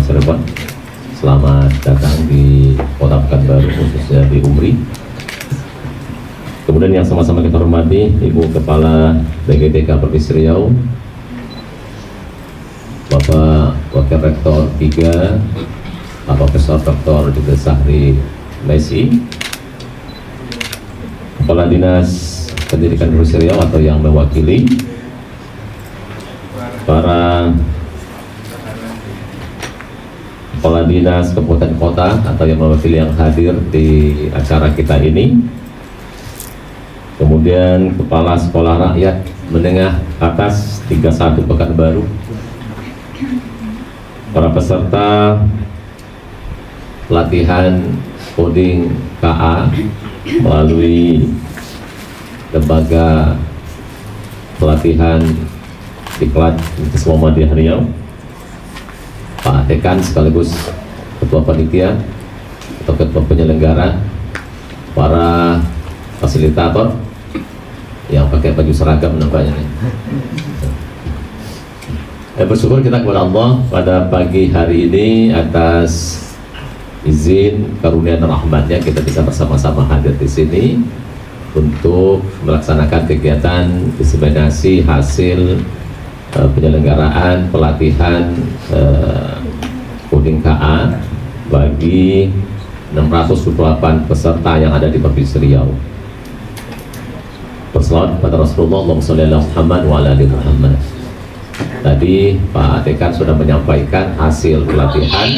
Cirebon. Selamat datang di Kota Pekanbaru, khususnya di Umri. Kemudian yang sama-sama kita hormati Ibu Kepala BGTK Provinsi Riau, Bapak Wakil Rektor 3, Pak Profesor Dr. Dr. Sahri Messi, Kepala Dinas Pendidikan Provinsi Riau atau yang mewakili, para Kepala Dinas Kabupaten Kota atau yang mewakili yang hadir di acara kita ini, kemudian Kepala Sekolah Rakyat Menengah Atas 31 Pekanbaru, para peserta pelatihan coding KA melalui lembaga pelatihan Diklat Muhammadiyah Riau, Pak Dekan sekaligus Ketua Panitia atau Ketua Penyelenggara, para fasilitator yang pakai baju seragam nampaknya nih. Bersyukur kita kepada Allah pada pagi hari ini atas izin karunia dan rahmatnya kita bisa bersama-sama hadir di sini untuk melaksanakan kegiatan diseminasi hasil penyelenggaraan pelatihan coding KA bagi 628 peserta yang ada di Provinsi Riau. Berselawat kepada Rasulullah, Allahumma sholli ala Muhammad wa ala ali Muhammad. Tadi Pak Dekan sudah menyampaikan hasil pelatihan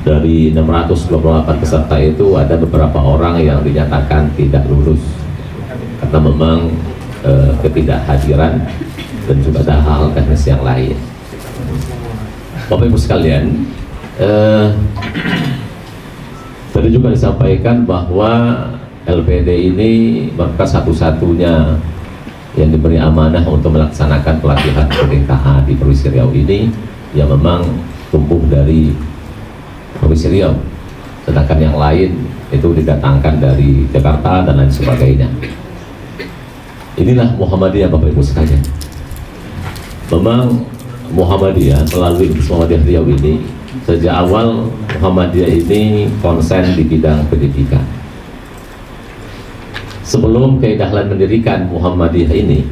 dari 628 peserta itu ada beberapa orang yang dinyatakan tidak lulus karena memang ketidakhadiran dan juga ada hal teknis yang lain. Bapak Ibu sekalian, tadi juga disampaikan bahwa LPD ini merupakan satu-satunya yang diberi amanah untuk melaksanakan pelatihan coding KA di Provinsi Riau ini yang memang tumbuh dari Provinsi Riau, sedangkan yang lain itu didatangkan dari Jakarta dan lain sebagainya. Inilah Muhammadiyah Bapak Ibu sekalian. Memang Muhammadiyah melalui Muhammadiyah Riau ini sejak awal Muhammadiyah ini konsen di bidang pendidikan. Sebelum Kiai Dahlan mendirikan Muhammadiyah ini,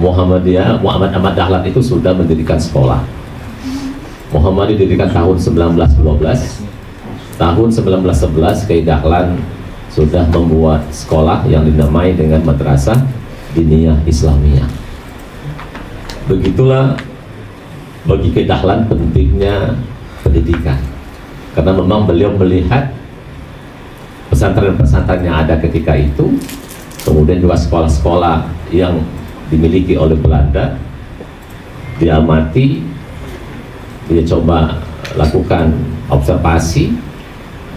Muhammadiyah Muhammad Ahmad Dahlan itu sudah mendirikan sekolah. Muhammadiyah didirikan tahun 1912. Tahun 1911 Kiai Dahlan sudah membuat sekolah yang dinamai dengan Madrasah Diniyah Islamiyah. Begitulah bagi Kiai Dahlan pentingnya pendidikan, karena memang beliau melihat pesantren-pesantren yang ada ketika itu, kemudian juga sekolah-sekolah yang dimiliki oleh Belanda, diamati, dia coba lakukan observasi,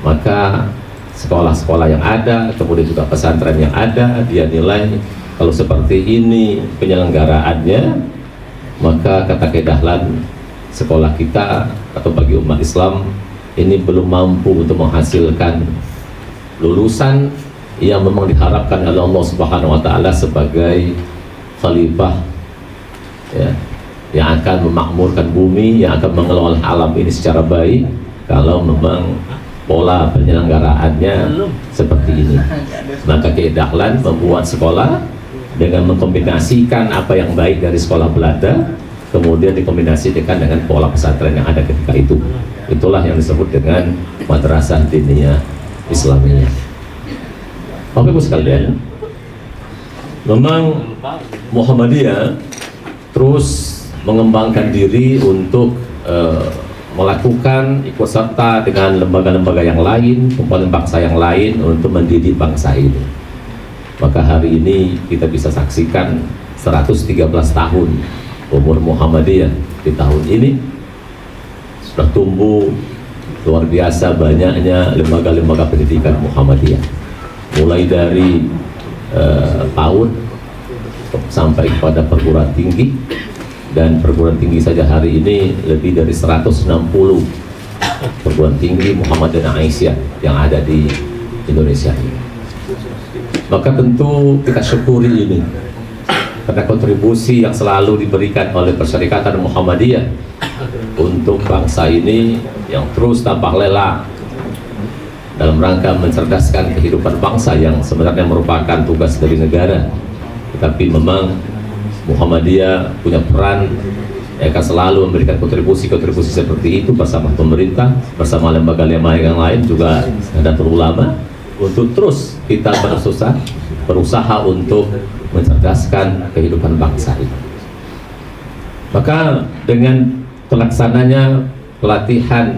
maka sekolah-sekolah yang ada, kemudian juga pesantren yang ada, dia nilai kalau seperti ini penyelenggaraannya, maka kata Kiai Dahlan, sekolah kita atau bagi umat Islam ini belum mampu untuk menghasilkan lulusan yang memang diharapkan oleh Allah Subhanahu wa taala sebagai khalifah ya, yang akan memakmurkan bumi, yang akan mengelola alam ini secara baik kalau memang pola penyelenggaraannya seperti ini. Maka Kiai Dahlan membuat sekolah dengan mengkombinasikan apa yang baik dari sekolah Belanda, kemudian dikombinasikan dengan pola pesantren yang ada ketika itu. Itulah yang disebut dengan Madrasah Diniyah Islamiyah. Bapak Ibu sekalian, memang Muhammadiyah terus mengembangkan diri untuk melakukan ikut serta dengan lembaga-lembaga yang lain, kumpulan bangsa yang lain untuk mendidik bangsa ini. Maka hari ini kita bisa saksikan 113 tahun umur Muhammadiyah di tahun ini sudah tumbuh luar biasa banyaknya lembaga-lembaga pendidikan Muhammadiyah, mulai dari PAUD sampai kepada perguruan tinggi, dan perguruan tinggi saja hari ini lebih dari 160 perguruan tinggi Muhammadiyah Aisyah yang ada di Indonesia ini. Maka tentu kita syukuri ini, karena kontribusi yang selalu diberikan oleh Perserikatan Muhammadiyah untuk bangsa ini yang terus tampak lelah dalam rangka mencerdaskan kehidupan bangsa yang sebenarnya merupakan tugas dari negara. Tetapi memang Muhammadiyah punya peran, akan selalu memberikan kontribusi seperti itu bersama pemerintah, bersama lembaga-lembaga yang lain, juga Nahdlatul Ulama, untuk terus kita berusaha untuk mencerdaskan kehidupan bangsa ini. Maka dengan terlaksananya pelatihan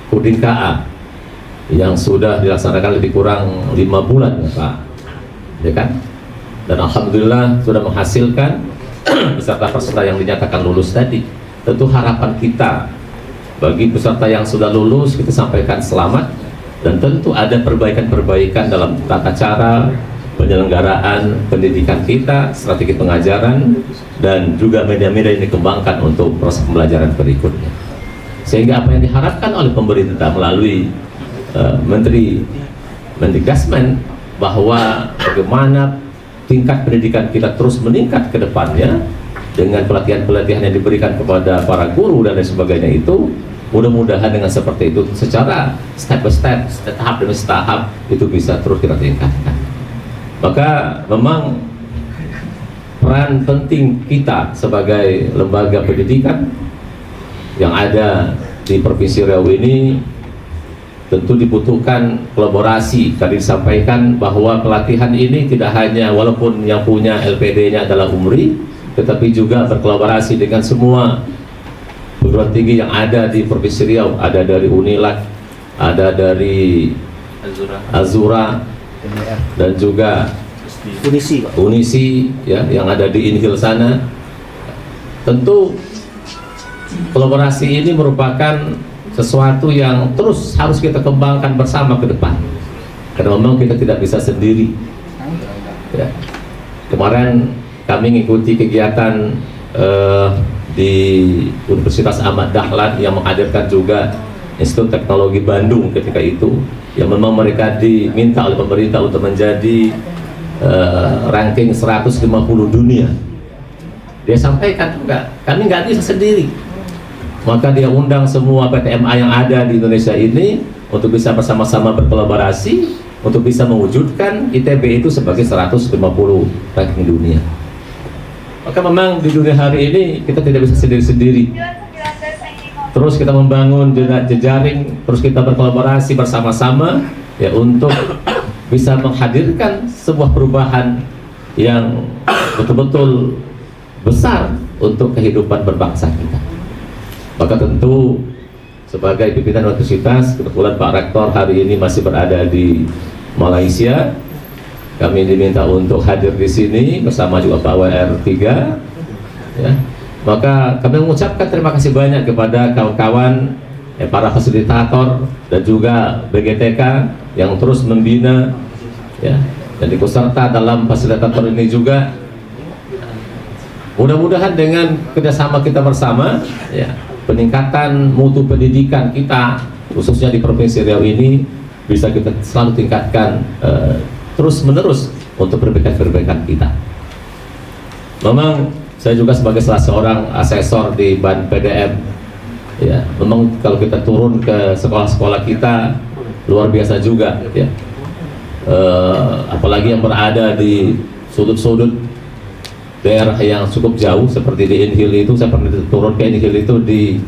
Kodim KA yang sudah dilaksanakan lebih kurang 5 bulan, ya Pak, ya kan? Dan alhamdulillah sudah menghasilkan peserta-peserta yang dinyatakan lulus tadi. Tentu harapan kita bagi peserta yang sudah lulus, kita sampaikan selamat, dan tentu ada perbaikan-perbaikan dalam tata cara penyelenggaraan pendidikan kita, strategi pengajaran, dan juga media-media yang dikembangkan untuk proses pembelajaran berikutnya. Sehingga apa yang diharapkan oleh pemerintah melalui Menteri Mendikdasmen, bahwa bagaimana tingkat pendidikan kita terus meningkat ke depannya dengan pelatihan-pelatihan yang diberikan kepada para guru dan lain sebagainya, itu mudah-mudahan dengan seperti itu secara step by step, tahap demi tahap, itu bisa terus kita tingkatkan. Maka memang peran penting kita sebagai lembaga pendidikan yang ada di Provinsi Riau ini tentu dibutuhkan kolaborasi. Tadi disampaikan bahwa pelatihan ini tidak hanya, walaupun yang punya LPD-nya adalah UMRI, tetapi juga berkolaborasi dengan semua perguruan tinggi yang ada di Provinsi Riau. Ada dari Unilag, ada dari Azura, dan juga Unisi ya, yang ada di Inhil sana. Tentu kolaborasi ini merupakan sesuatu yang terus harus kita kembangkan bersama ke depan, karena memang kita tidak bisa sendiri ya. Kemarin kami mengikuti kegiatan di Universitas Ahmad Dahlan yang menghadirkan juga Institut Teknologi Bandung ketika itu, yang memang mereka diminta oleh pemerintah untuk menjadi ranking 150 dunia. Dia sampaikan juga, kami nggak bisa sendiri. Maka dia undang semua PTMA yang ada di Indonesia ini untuk bisa bersama-sama berkolaborasi untuk bisa mewujudkan ITB itu sebagai 150 ranking dunia. Maka memang di dunia hari ini kita tidak bisa sendiri-sendiri. Terus kita membangun jejaring, terus kita berkolaborasi bersama-sama ya, untuk bisa menghadirkan sebuah perubahan yang betul-betul besar untuk kehidupan berbangsa kita. Maka tentu sebagai pimpinan universitas, kebetulan Pak Rektor hari ini masih berada di Malaysia, kami diminta untuk hadir di sini bersama juga Pak WR3 ya. Maka kami mengucapkan terima kasih banyak kepada kawan-kawan para fasilitator dan juga BGTK yang terus membina ya, dan ikut serta dalam fasilitator ini juga. Mudah-mudahan dengan kerjasama kita bersama ya, peningkatan mutu pendidikan kita khususnya di Provinsi Riau ini bisa kita selalu tingkatkan terus menerus untuk perbaikan-perbaikan kita. Memang saya juga sebagai salah seorang asesor di BAN PDM ya, memang kalau kita turun ke sekolah-sekolah kita luar biasa juga ya, apalagi yang berada di sudut-sudut daerah yang cukup jauh seperti di Inhil itu. Saya pernah turun ke Inhil itu di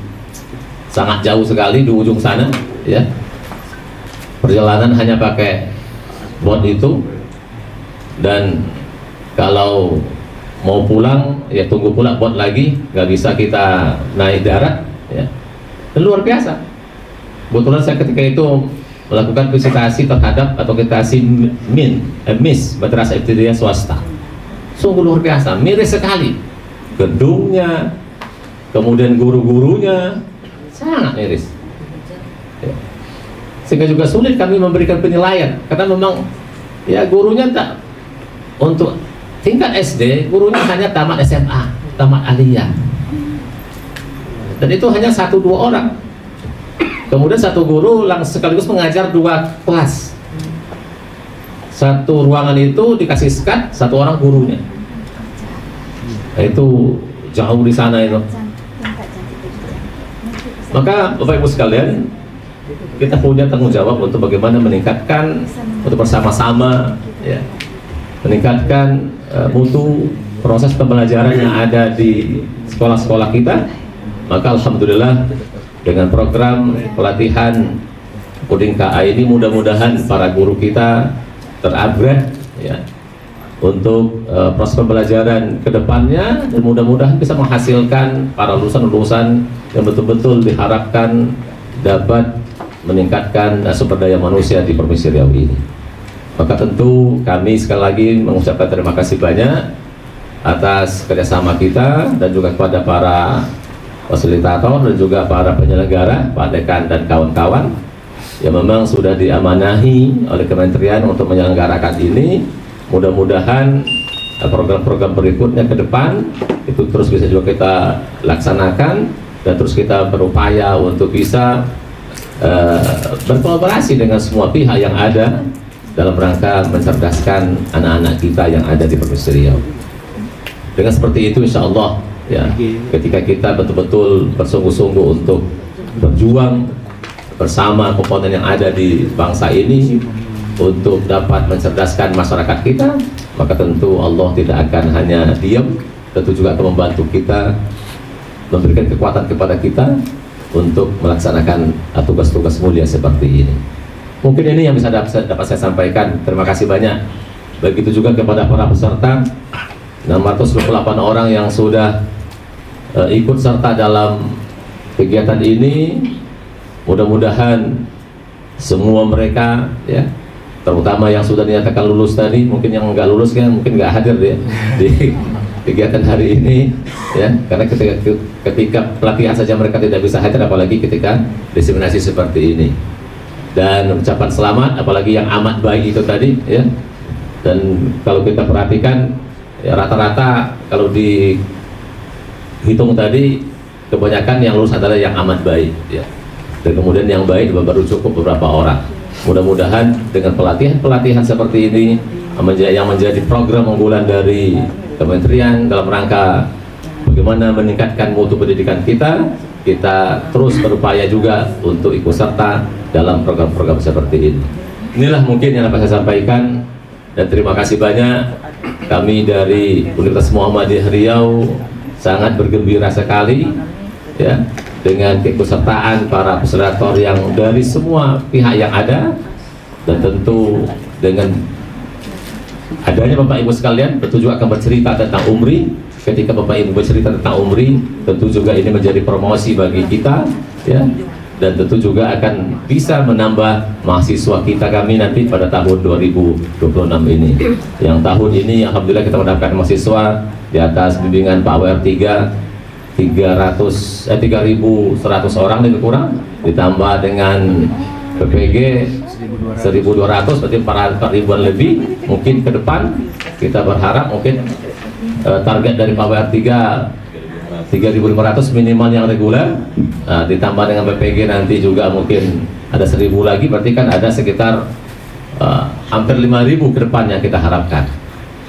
sangat jauh sekali di ujung sana ya, perjalanan hanya pakai bot itu, dan kalau mau pulang ya tunggu pula bot lagi, nggak bisa kita naik darat ya. Dan luar biasa. Kebetulan saya ketika itu melakukan visitasi terhadap atau visitasi MIS Madrasah Ibtidaiyah swasta. Sungguh luar biasa, miris sekali gedungnya, kemudian guru-gurunya sangat miris ya. Sehingga juga sulit kami memberikan penilaian, karena memang ya gurunya tak, untuk tingkat SD gurunya hanya tamat SMA, tamat aliyah, dan itu hanya 1-2 orang. Kemudian satu guru sekaligus mengajar 2 kelas. Satu ruangan itu dikasih sekat 1 orang gurunya. itu jauh di sana itu. Maka Bapak Ibu sekalian, kita punya tanggung jawab untuk bagaimana meningkatkan untuk bersama-sama ya, meningkatkan mutu proses pembelajaran yang ada di sekolah-sekolah kita. Maka alhamdulillah dengan program pelatihan Puding KA ini mudah-mudahan para guru kita terupgrade ya untuk proses pembelajaran ke depannya, dan mudah-mudahan bisa menghasilkan para lulusan-lulusan yang betul-betul diharapkan dapat meningkatkan sumber daya manusia di Provinsi Riau ini. Maka tentu kami sekali lagi mengucapkan terima kasih banyak atas kerjasama kita, dan juga kepada para fasilitator dan juga para penyelenggara, Pak Dekan dan kawan-kawan yang memang sudah diamanahi oleh Kementerian untuk menyelenggarakan ini. Mudah-mudahan program-program berikutnya ke depan itu terus bisa juga kita laksanakan, dan terus kita berupaya untuk bisa berkolaborasi dengan semua pihak yang ada dalam rangka mencerdaskan anak-anak kita yang ada di Provinsi Riau. Dengan seperti itu insya Allah ya, ketika kita betul-betul bersungguh-sungguh untuk berjuang bersama komponen yang ada di bangsa ini untuk dapat mencerdaskan masyarakat kita, maka tentu Allah tidak akan hanya diam, tentu juga akan membantu kita, memberikan kekuatan kepada kita untuk melaksanakan tugas-tugas mulia seperti ini. Mungkin ini yang bisa dapat saya sampaikan. Terima kasih banyak. Begitu juga kepada para peserta 628 orang yang sudah ikut serta dalam kegiatan ini. Mudah-mudahan semua mereka ya, terutama yang sudah dinyatakan lulus tadi, mungkin yang nggak lulus kan mungkin nggak hadir ya di kegiatan hari ini ya, karena ketika pelatihan saja mereka tidak bisa hadir, apalagi ketika diseminasi seperti ini. Dan ucapan selamat, apalagi yang amat baik itu tadi ya. Dan kalau kita perhatikan ya, rata-rata kalau dihitung tadi kebanyakan yang lulus adalah yang amat baik ya. Dan kemudian yang baik baru cukup beberapa orang. Mudah-mudahan dengan pelatihan-pelatihan seperti ini yang menjadi program unggulan dari Kementerian dalam rangka bagaimana meningkatkan mutu pendidikan kita terus berupaya juga untuk ikut serta dalam program-program seperti ini. Inilah mungkin yang dapat saya sampaikan, dan terima kasih banyak. Kami dari Universitas Muhammadiyah Riau sangat bergembira sekali ya dengan keikutsertaan para fasilitator yang dari semua pihak yang ada, dan tentu dengan adanya Bapak Ibu sekalian tentu juga akan bercerita tentang UMRI. Ketika Bapak Ibu bercerita tentang UMRI, tentu juga ini menjadi promosi bagi kita ya, dan tentu juga akan bisa menambah mahasiswa kami nanti pada tahun 2026 ini. Yang tahun ini alhamdulillah kita mendapatkan mahasiswa di atas bimbingan Pak WR 3.100 orang lebih kurang, ditambah dengan PPG 1.200, berarti 4.000-an lebih. Mungkin ke depan kita berharap mungkin target dari Pak WR 3.500 minimal yang reguler, ditambah dengan PPG nanti juga mungkin ada 1.000 lagi, berarti kan ada sekitar hampir 5.000 ke depan yang kita harapkan.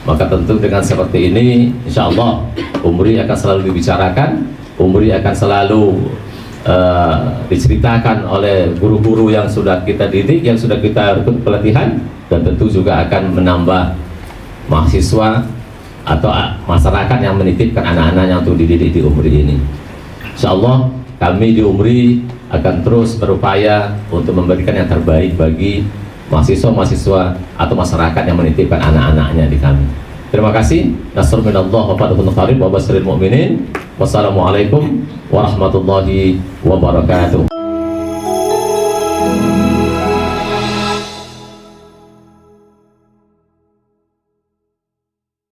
Maka tentu dengan seperti ini insya Allah UMRI akan selalu dibicarakan, UMRI akan selalu diceritakan oleh guru-guru yang sudah kita didik, yang sudah kita ikut pelatihan, dan tentu juga akan menambah mahasiswa atau masyarakat yang menitipkan anak-anaknya untuk dididik di UMRI ini. Insya Allah kami di UMRI akan terus berupaya untuk memberikan yang terbaik bagi mahasiswa-mahasiswa atau masyarakat yang menitipkan anak-anaknya di kami. Terima kasih. Nasrul minallah wa fathun qarib wa basyiril mu'minin. Wassalamualaikum warahmatullahi wabarakatuh.